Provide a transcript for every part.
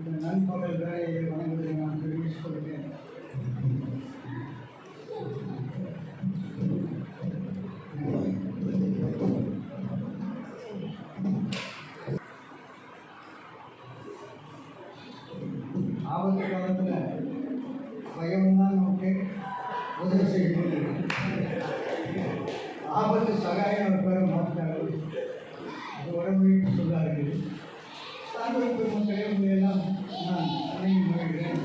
இந்த நண்பகல் வேலையை வணங்குவதை நான் தெரிவித்துக் கொள்கிறேன். ஆபத்து காலத்தில் பயம்தான் நமக்கு உதவி செய்கிறது. ஆபத்து சகாயம் பெற மாட்டார்கள். அது உடம்புக்கு சொல்லார்கள். சான்றோர் பெருமக்களே உங்களையெல்லாம் நான் வணங்கி வருகிறேன்.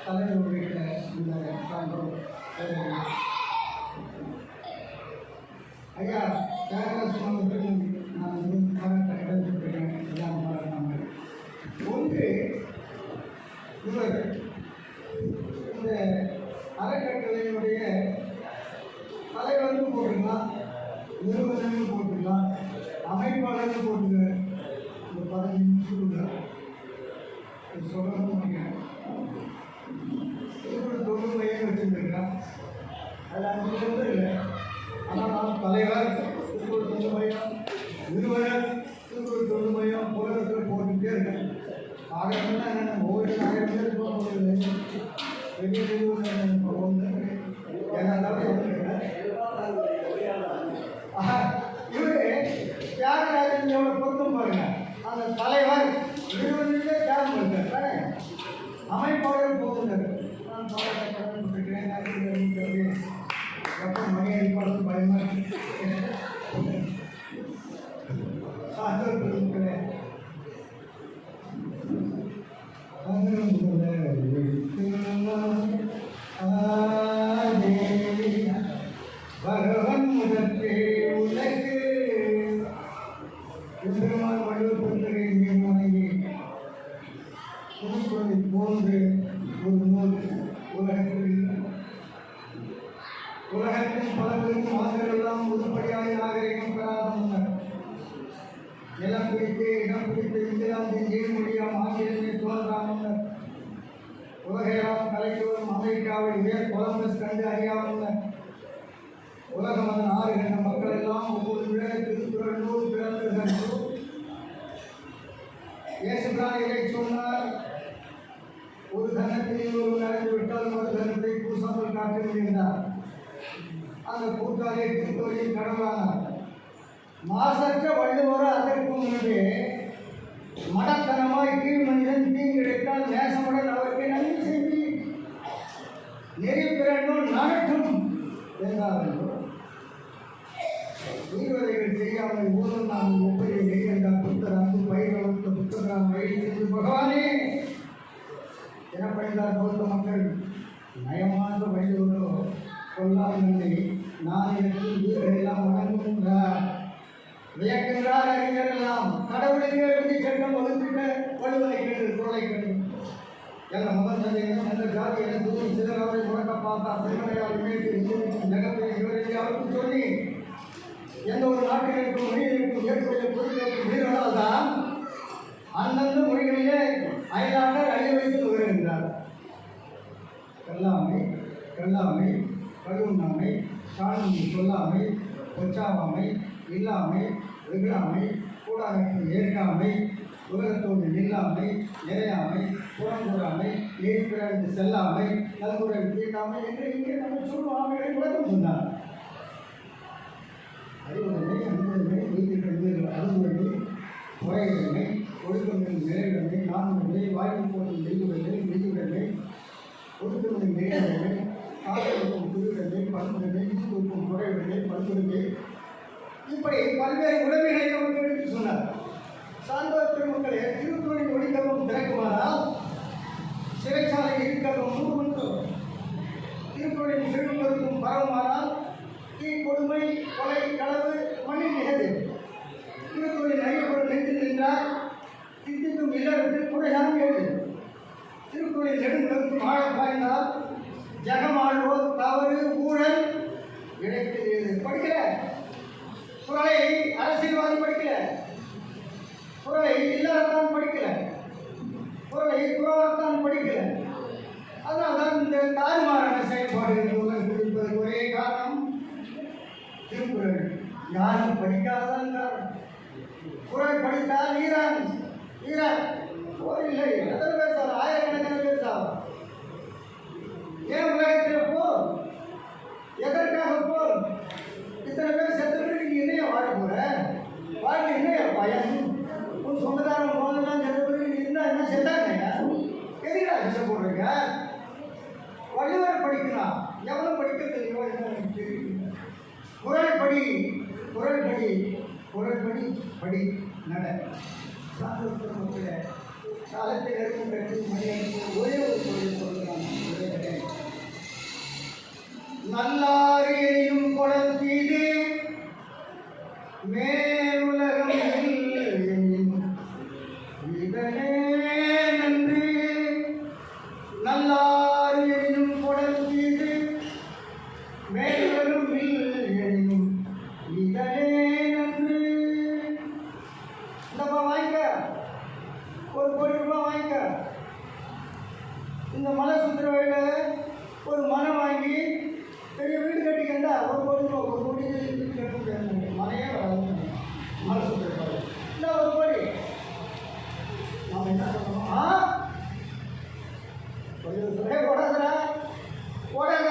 தலைவர் உள்ளிட்ட இந்த சான்றோர் ஐயா தியாகராஜன் நான் இடம்பெற்றிருக்கிறேன். எல்லாம் பாராட்டாமல் ஒன்று இவர் இந்த அறக்கட்டளையினுடைய தலைவர்கள் போட்டுக்கலாம், நிறுவனங்கள் போட்டுக்கலாம், அமைப்பாளர்கள் போட்டுக்கிறார். இந்த 15 நிமிஷம் சொல்லணும்னு நினைக்கிறேன். ஒரு தொழில் மையம் வச்சுருக்கான். அதில் 5 பேர் இல்லை. ஆனால் நான் தலைவர் திருக்குறள் தொழில் மையம், நிறுவனர் திருக்குறள் தொழில் மையம் உலகத்தில் போட்டுக்கிட்டே இருக்கேன். ஆகணும்னா ஒவ்வொரு 1000 பேர் போக முடியல. பெரிய ஒன்று இவரு தியாகராஜன் எவ்வளோ பொருத்தம் பாருங்க. அந்த தலைவர் நிறுவனத்திலே தியாகம் பண்ணுறாரு, அமைப்பாளர் போகிறார். நான் கடமைப்பட்டிருக்கிறேன். எப்போ மணி அடிப்பாளர் பயமாக சான்றோர் பெருமக்களே பகவன் முதற்கே உலகு பெருமாள் வள்ளுவப்பெருந்தகை மீது வணங்கி திருக்குறளை போன்று ஒரு நூல் உலகத்தின் பல பெரும் மாதங்களெல்லாம் உருப்படியாக நாகரிகம் பெறாத முன்னர் நிலம் பிடித்து இடம் பிடித்து இங்கிலாந்தின் நீர்மொழியாம் ஆங்கிலத்தை தோன்றா முன்னர் உலகையெல்லாம் கலைக்கு அமெரிக்காவில் உயர் கொலம்பஸ் கண்டு அறியாமல் உலகம் அதன் 6 கண்ட மக்கள் எல்லாம் ஒவ்வொரு விட திருக்குறள் நூல் பிறந்தது. இயேசுபிரான் இதை சொன்னார். ஒரு தனத்தில் ஒரு நடந்து விட்டால் ஒரு தனத்தை பூசாமல் காட்ட முடிந்தார். அந்த கூட்டாளி திருக்கோயில் கடவுளானார். மாசற்ற வள்ளுவர் அதற்கு முன்பே மடத்தனமாய் கீழ் மனிதன் தீங்கிழைத்தால் நேசமுடன் அவருக்கு நன்மை செய்தி நெறி பிறனும் நாட்டும் என்றார்கள். நீர்வதைகள் செய்யாமல் ஊரும் நாம் ஒவ்வொரு நெறியண்டால் புத்தர் அன்பு பயிர் வளர்த்த புத்தராம் வழி பகவானே என பயிர்ந்தார். பௌத்த மக்கள் நயமான வள்ளுவரோ கொல்லாமல்லை நான் எனக்கு வீரரெல்லாம் வணங்குகின்றார் வியக்கின்றார். அறிஞரெல்லாம் கடவுளுக்கு எழுதி சட்டம் வகுத்துட்ட வள்ளுவனை கேட்டு குரலை கேட்டு என முதல் சந்தேகம் என்ற ஜாதி என தூரி சிறகவை முழக்க பார்த்தா சிறுவனையால் மேற்கு ஜகத்தை இவரை அவருக்கு சொல்லி எந்த ஒரு நாட்டிற்கும் மொழிகளுக்கும் ஏற்புடைய பொருட்களுக்கும் வீரர்களால் தான் அந்தந்த மொழிகளிலே அயலாளர் அழி வைத்து வருகின்றார். கல்லாமை கல்லாமை கழுவுண்ணாமை சாணி சொல்லாமை கொச்சாவாமை இல்லாமை வெகுளாமை கூடாரத்தில் ஏற்காமை உலகத்தோடு நில்லாமை நிறையாமை புறம்புறாமை ஏற்பிறந்து செல்லாமை நல்முறை தீட்டாமை என்று இங்கே நம்ம சொல்லுவாமைகளை விளக்கம் சொன்னார். அறிவுடைமை அன்புடைமை நீதிக்கல்வி அருந்துடைமை உரையுடைமை ஒழுக்கங்களின் நிறைவுடைமை நான்குடைமை வாய்ப்பு போடும் நெய்யுடைமை நெய்யுடைமை ஒழுக்கங்களின் நிறைவுடைமை காதலுக்கும் குழுவுடைமை பண்புடைமை இதுக்கும் குறைவுடைமை பண்புடைமை இப்படி பல்வேறு உடைமைகளை நமக்கு எடுத்து சொன்னார். சான்றோர் பெருமக்களே திருக்குறளின் ஒளிக்கமும் திறக்குமானால் சிறைச்சாலை இருக்கவும் மூன்று திருக்குறளின் செழுக்கருக்கும் பரவுமானால் தீ கொடுமை கொலை களவு மண்ணில் நிகழ்வு திருக்குறளின் அறியப்படும் நெஞ்சில் நின்றார் தித்திக்கும் இல்லறத்தில் குறையாமல் எழுது திருக்குறளின் நெடுங்கருக்கும் ஆழ பாய்ந்தால் ஜகமாழ்வோர் தவறு ஊழல் இடைத்து படிக்கல குறளை அரசியல்வாதி படிக்கல, குறளை இல்லறத்தான் படிக்கல, குறளை குறவத்தான் படிக்கல. அதனால்தான் இந்த தாறுமாறான செயல்பாடுகள் இருப்பதற்கு ஒரே காரணம் திருக்குறள். யாரும் படிக்காததான் காரணம். குறள் படித்தால் ஈரான் போர் இல்லை. எத்தனை பேர் சார்? ஆயிரக்கணக்கான பேர் சார். ஏன் உலகத்தில் போர்? எதற்காக போர்? இத்தனை பேர் செத்துட்டு நீ என்னைய வாழ போற? வாழ்க்கை என்னைய பயன்? உன் சொந்தக்காரன் போனதான் செத்து நீ இருந்தா என்ன செத்தாங்க? எதுக்கா சண்டை போடுறீங்க? வள்ளுவர் படிக்கலாம், எவ்வளவு படிக்கிறது எனக்கு தெரியும். குரல் படி படி நட. காலத்தை நெருங்கும் கட்சி மனிதனுக்கு ஒரே ஒரு தொழில் சொல்லுறாங்க. நல்லாறு எரியும் குடல் தீது மேலுலகம் இதனே நன்று. நல்லாறு எரியும் குடல் தீது மேலுலகம் எரியும் இதனே நன்று. இந்தப்பா வாங்கிக்க, ஒரு கோடி ரூபாய் வாங்கிக்க. இந்த மலை சுற்றுற வழியில் ஒரு மனம் வாங்கி பெரிய வீடு கட்டிக்கண்டா ஒரு கோடி வீடு கட்ட முடியாது. மனையே வராது. மலை சுற்றுற இல்லை ஒரு கோடி. நாம் என்ன சொல்லணும்? கொஞ்சம் சொல்லே போடாதா, போடாத,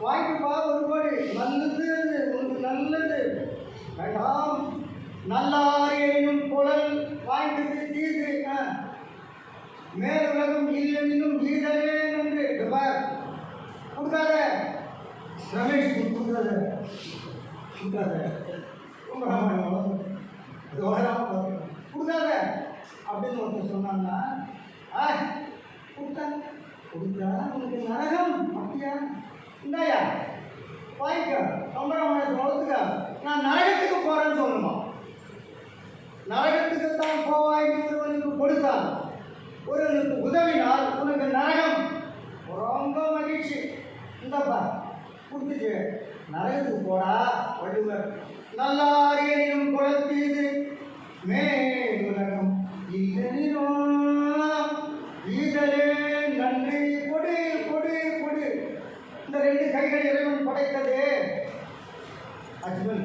வாங்கிப்பா ஒரு கோடி. நல்லது, உனக்கு நல்லது. வேண்டாம். நல்லாரையும் குழல் வாங்கிட்டு தீது மேலுலகம் இல்லைன்னும் ஈதலே நன்று. கொடுக்காத ரமேஷ், கொடுக்காத கொடுக்காத அப்படின்னு ஒருத்தர் சொன்னாங்கன்னா கொடுத்தா உனக்கு நரகம். அப்படியா? இந்தாயா வாங்கிக்க, கம்பராமாயணத்தை வளர்த்துக்க. நான் நரகத்துக்கு போறேன்னு சொல்லணுமா? நரகத்துக்கு தான் போவாய்க்கு ஒருவனுக்கு கொடுத்தால், ஒருவனுக்கு உதவினால் உனக்கு நரகம். ரொம்ப மகிழ்ச்சி. இந்தப்பா கொடுத்துச்சு, நரகத்துக்கு போடா. வள்ளுவர் நல்லாரியனும் குளத்தீது மேலுலகம் ஈதலே நன்றி. கொடு கொடு கொடு. இந்த ரெண்டு கைகள் இறைவன் படைத்தது. அஜ்மல்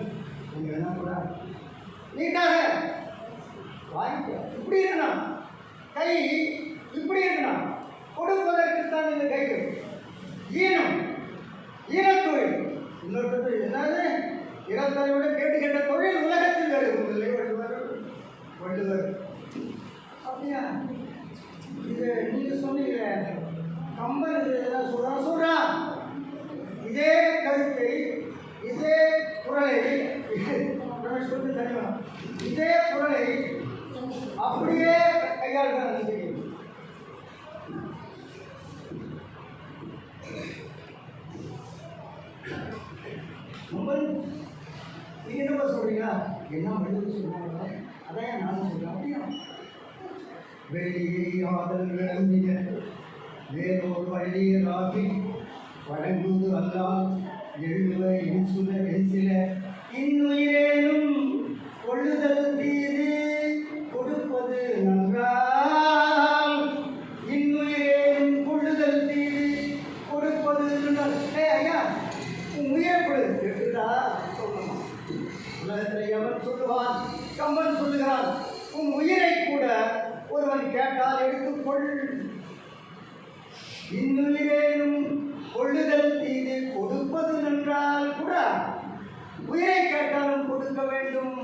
நீங்க என்ன கூட நீட்டாக வாங்கிக்க. இப்படி இருக்கணும் கை, இப்படி இருக்கணும். கொடுப்பதற்குத்தான் இந்த கைகள். ஈனத்தொழில். இன்னொரு என்னது? இறந்ததை விட கேட்ட தொழில் உலகத்தில் வருவதில்லை. வள்ளுவர் அப்படியா? இது நீங்க சொன்னீங்க. கம்பன் சொல்றான். இதே கருத்தை, இதே குரலை, இதே குரலை அப்படியே கையாளுதான். நீங்க என்ன சொல்றீங்க? என்ன வள்ளுவர் சொல்றாங்க, அதான் நானும் சொல்றேன். அப்படியா? வெளியாதல் விளங்கிய வேறொரு வழியராகி வழங்குவது அல்லால் எழுவ என்சில இன்னுயிரேனும் கொள்ளுதல் தீது கொடுப்பது நன்றால். இன்னுயிரேனும் கொள்ளுதல் தீது கொடுப்பது நன்றால். ஐயா உன் உயிரை கொடு கேட்டுதா சொல்லணும். உலகத்தில் எவன் சொல்லுவான்? கம்பன் சொல்லுகிறான், உன் உயிரை கூட ஒருவன் கேட்டால் எடுத்துக்கொள். இன்னுயிரேனும் கொள்ளுதல் தீது கொடுப்பது நன்றால் கூட உயிரை கேட்டாலும் கொடுக்க வேண்டும்.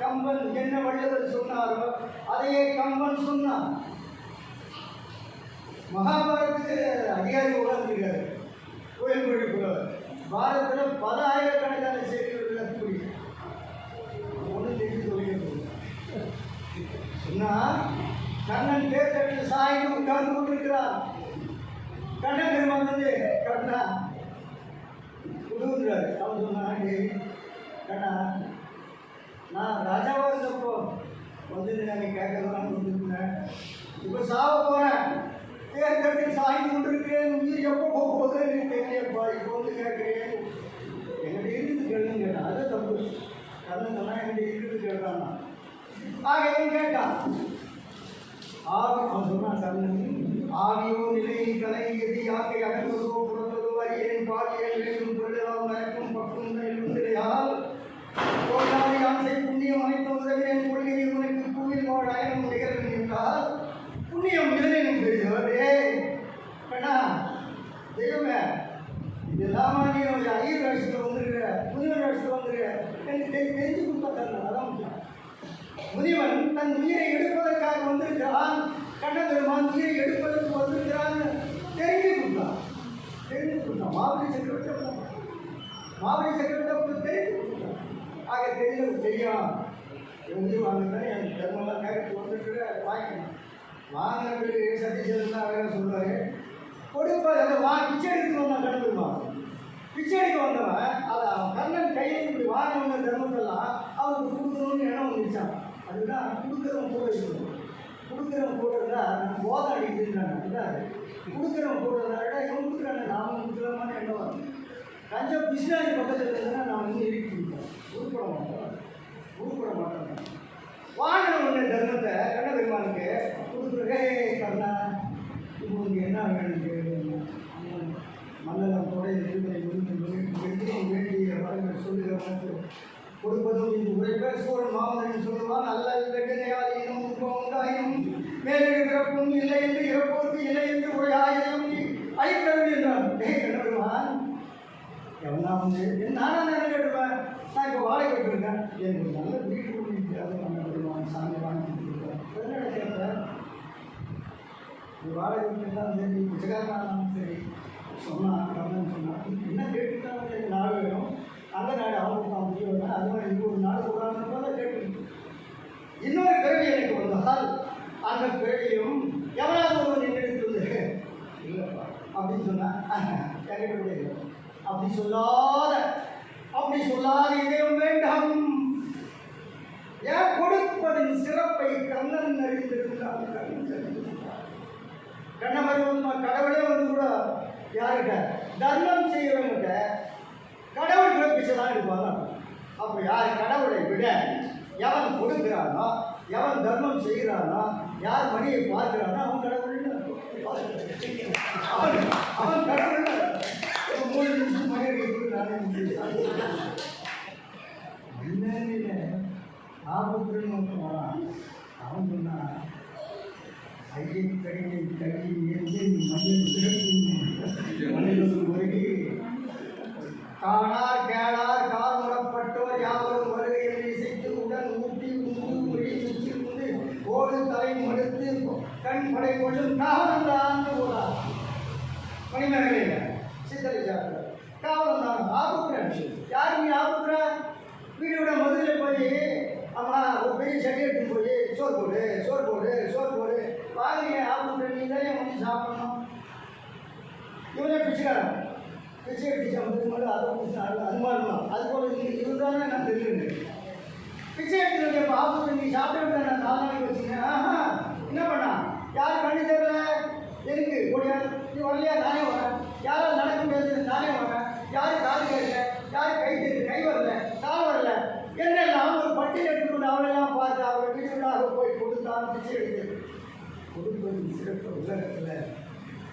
கம்பன் என்ன வள்ளுவர் சொன்னாரோ அதையே கம்பன் சொன்னார். மகாபாரதத்துக்கு அதிகாரி உணர்ந்துகிறார் கோயில்மொழி புலவர். பாரதத்தில் பல ஆயிரக்கணக்கான செய்திகள் அப்படி ஒன்று தெரிந்து கொள்கிறது. சொன்னால் கண்ணன் தேர்தலில் சாய்ந்து உட்கார்ந்து கொண்டிருக்கிறார். கண்ணன் பெருமான் வந்து கண்ணா கொடுக்குறாரு. அவன் சொன்னான், கண்ணா நான் ராஜாவாக இருந்தப்போ வந்து நான் கேட்கறதுலாம் கொடுத்துருந்தேன். இப்போ சாவ போகிறேன், தேர்தலில் சாய்ந்து கொண்டிருக்கிறேன். உயிர் எப்போ போகும்போது எனக்கு தெரியப்பா. இப்போ வந்து கேட்குறேன், என்கிட்ட இருக்குது கேளுன்னு கேட்டான். அது தப்பு. கண்ணன் சொன்னால் என்கிட்ட இருக்குது கேட்டான். ஆகையும் கேட்டான். அவன் சொன்னான், கண்ணன் ஆவியோ நிலையில் கலங்கியது யாக்கை அகற்றதோ புறத்ததோ அறியேன் பாலியல் வேண்டும் தொழிலால் மயக்கும் பக்கும் நிலையால் கோடாதி ஆசை புண்ணியம் அனைத்து உதவியேன் கொள்கையில் உனக்கு பூவில் வாழ் ஆயிரம் நிகழ்வு என்றால் முனிவன் தன் உயிரை எடுப்பதற்காக வந்திருக்கிறான். கண்ணபெருமான் உயிரை எடுப்பதற்கு வந்திருக்கிறான் தெரிந்து கொடுத்தான். மாவடி சக்கரவர்த்தி தெரிந்து கொடுத்தான். ஆக தெரியும் உயிர் வாங்கினா என் தர்மெல்லாம் கேட்டு வந்துட்டு வாங்கிக்கணும். வாங்கினது சதீஷன் தான் வேற சொல்றாரு. கொடுப்பது அதை பிச்சை எடுத்துட்டு வந்தான். கண்ணபெருமான் பிச்சை எடுக்க வந்தவன் அதை கண்ணன் கையில் இப்படி வாங்கின தர்மத்தெல்லாம் அவருக்கு கொடுக்கணும்னு எண்ணம் வந்துச்சான். அதுதான் கொடுக்குறவன் கூட இருக்கணும். கொடுக்குறவன் கூட இருந்தால் போதை அடிக்கிறாங்க. கொடுக்குறவன் கூட இருந்தா இவன் கொடுக்குறாங்க நாம கொடுக்குறோமான்னு எண்ணம் வரும். கஞ்சம் பிஸ்னாரி பக்கத்தில் இருந்ததுன்னா நான் வந்து இறுக்கி கொடுப்பேன். உருப்பட மாட்டேன். வாங்கின தர்மத்தை கண்ணபெருமானுக்கு கொடுக்குறே கண்ணா இப்போ உங்களுக்கு என்ன வேணும் மன்னலம் தொலை வேண்டிய வரங்கள் சொல்லுகிறவனுக்கு கொடுப்பதும் இது உரைப்பேர் சூழன் மாமதன் சொல்லுவான். அல்ல வெட்டனையாலும் உண்டாயும் மேலே பிறப்பும் இல்லை என்று இறப்போருக்கு இல்லை என்று ஒரு ஆயிரம் ஐக்கருள் என்றான். கண்ணபெருமான் எவனா வந்து நானும் என்ன கேட்டுப்பேன். நான் இப்போ வாடகை கேட்டிருக்கேன். எனக்கு நல்ல வீட்டு முடியாது கண்ணபெருமான் சாமி வாங்கி கொடுத்துருக்கேன். என்ன கேட்பேன் வாடகை வீட்டுதான் சரி பிச்சைக்காரனாலும் சரி சொன்னான். கண்ணன் சொன்னான் என்ன கேட்டுதான் எனக்கு நாடு வேணும். அந்த நாடு அவனுக்கு தான் முக்கியம். அது மாதிரி இன்னொரு நாடு கூடாதுன்னு போல கேட்டு இன்னொரு பிறவி எனக்கு வந்தால் அந்த பிறவியும் எவனாவது ஒருவன் என்னெடுத்து இல்லைப்பா அப்படின்னு சொன்னான். என்கிட்ட அப்படி சொல்லாத இதயம் வேண்டாம். ஏன் கொடுப்பதின் சிறப்பை கண்ணன் அறிந்திருந்தால் கண்ணபெருமான் கடவுளே வந்து கூட யாருக்கிட்ட தர்மம் செய்கிறவங்கிட்ட கடவுள் பிறப்பிச்சு தான் இருப்பாங்க. அப்போ யார் கடவுளை விட எவன் கொடுக்கிறானோ எவன் தர்மம் செய்கிறானோ யார் மணியை பார்க்கிறானோ அவன் கடவுள். அவன் கடவுள் 3 நிமிஷம் மணி அடிக்கிறானே ஆபத்துன்னு வரான். அவன் சொன்னான் ஐயை கையை கல்வி மனிதன் வருகை காணார் கேளார் கால் முடப்பட்டோர் யாவரும் வருகையில் இசைத்து உடன் ஊட்டி உண்டு மொழி சுற்றி கொண்டு ஓடு தலை மடுத்து கண் படை கொள்ளும் காவலம் தான் போறார். மணிமேகலையில் சித்தரிச்சார். காவலம் தான் ஆபுக்குறேன். யார் நீ ஆபுக்குற? வீடோட முதலில் போய் அம்மா ஒரு பெரிய சட்டி எடுத்து போய் சோறு போடு வாங்கினீங்க ஆபுக்குற நீ தான் வந்து சாப்பிடணும். இவனே பிச்சைக்காரன் பிச்சை எடுத்து வந்து அதை அது மாதிரி தான். அது போல இவர் தானே நான் தெரிஞ்சுருந்தேன். பிச்சை எடுத்து ஆபுக்குற நீ சாப்பிட்டு நான் 4 நாளைக்கு வச்சுக்கேன். என்ன பண்ணா யார் கண்ணு தெரியல எனக்கு ஓடியா நீ வரலையா நானே வரேன். யாராவது நடக்க முடியாது நானே வரேன். யாரும் காது கேட்கல யாரும் கை தெரியுது கை வரல கால் வரல என்னெல்லாம் ஒரு பட்டியல் எடுத்துக்கொண்டு அவளெல்லாம் பார்த்து அவரை வீட்டுக்காக போய் கொடுத்தான். பிச்சை எடுத்து கொடுப்பது சிறப்பு உலகத்தில்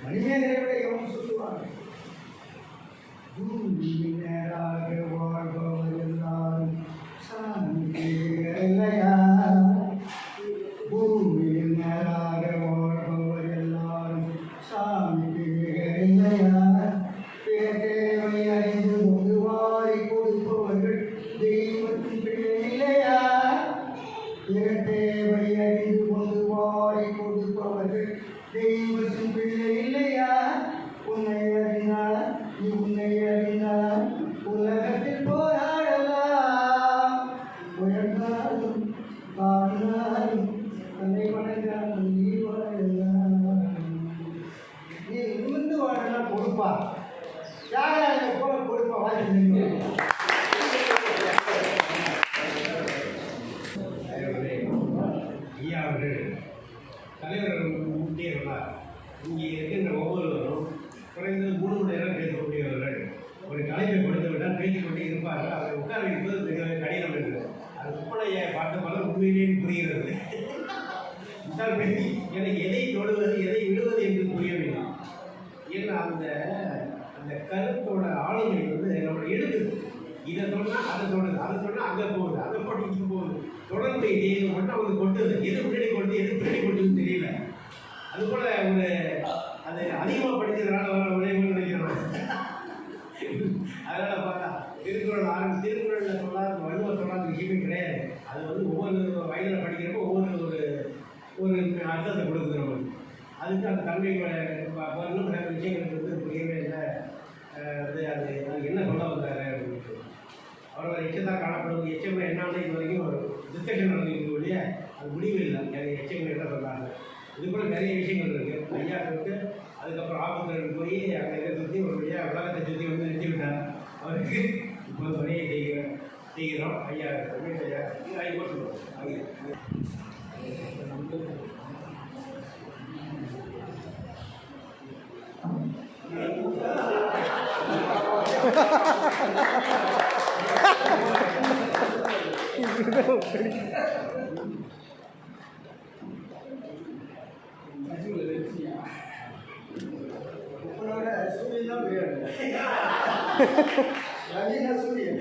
மணிமேகலை விட எவன் சொல்லுவாங்க. நேராக வாழ்பவர் எல்லாரும் சாமி இல்லையா. பூமியில் நேராக வாழ்பவர் எல்லாரும் சாமி இல்லையா. தேவை அறிந்து பொதுவாரி கொடுப்பவர்கள் தெய்வத்தின் பிள்ளை இல்லையா. தேவை அறிந்து பொதுவாரி கொடுப்பவர்கள் தெய்வத்தின் பிள்ளை இல்லையா. உன்னை அறிந்தால் உலகத்தில் போராடலாம். உயர்ந்தாலும் வாழ்ந்தாலும் தன்னை வணங்காமல் நீ வாழலாம். நீ நிமிர்ந்து வாழலாம் கொடுப்பா. யாராவது போல கொடுப்பா வாழ்க்கை. ஐயா அவர்கள் தலைவர் முக்கியர்களாக இங்கே இருக்கின்ற ஒவ்வொருவரும் குறைந்தது 3 மணி நேரம் பேசக்கூடியவர்கள். ஒரு தலைப்பை கொடுத்துவிட்டால் பேசிக்கொண்டே இருப்பார்கள். அவரை உட்கார வைப்பது மிக கடினம் என்று அது உப்பனையை பார்த்த பல உண்மையிலேயே புரிகிறது. பேசி எனக்கு எதை தொடுவது எதை விடுவது என்று புரியவில்லை. ஏன்னா அந்த கருத்தோட ஆளுமை வந்து நம்மளை எடுக்குது. இதை சொன்னால் அதை தொடுது, அதை சொன்னால் அங்கே போகுது, அதை போட்டு இங்கே போகுது. தொடர்ந்து இதே மட்டும் அவங்க கொட்டுது. எது முன்னாடி கொண்டு எது பின்னாடி கொட்டுதுன்னு தெரியல. அதுபோல் ஒரு அது அதிகமாக படித்ததுனால வர விளைவுன்னு நினைக்கிறேன். அதனால் பார்த்தா திருக்குறளில் சொல்லாத வள்ளுவர் சொல்லாத விஷயமே கிடையாது. அது வந்து ஒவ்வொரு வயதில் படிக்கிறப்போ ஒரு ஒரு அர்த்தத்தை கொடுக்குது நமக்கு. அதுக்கு அந்த தன்மை இன்னும் சில விஷயங்களுக்கு வந்து புரியவே இல்லை. அது அது என்ன சொல்ல வந்தாரு அப்படின்ட்டு அவரோட எச்சத்தாக காணப்படும் எச்சம் என்னான்னு இது வரைக்கும் டிஸ்கஷன் நடந்துருக்கு இல்லையா, அது முடிவு இல்லை. எனக்கு எச்சம் என்ன சொன்னாங்க. இது போல நிறைய விஷயங்கள் இருக்குது. ஐயா விட்டு அதுக்கப்புறம் ஆபத்தில் போய் அங்கே இதை சுற்றி ஒரு வழியாக உலகத்தை சுற்றி வந்து நிறுத்தி விட்டார். அவருக்கு இப்போ வழியை செய்கிறோம். ஐயா ரமேஷ் ஐயா ஐயா போட்டுருவோம். உங்களோட சூரியன் தான் பெரிய ரவினா சூரியன்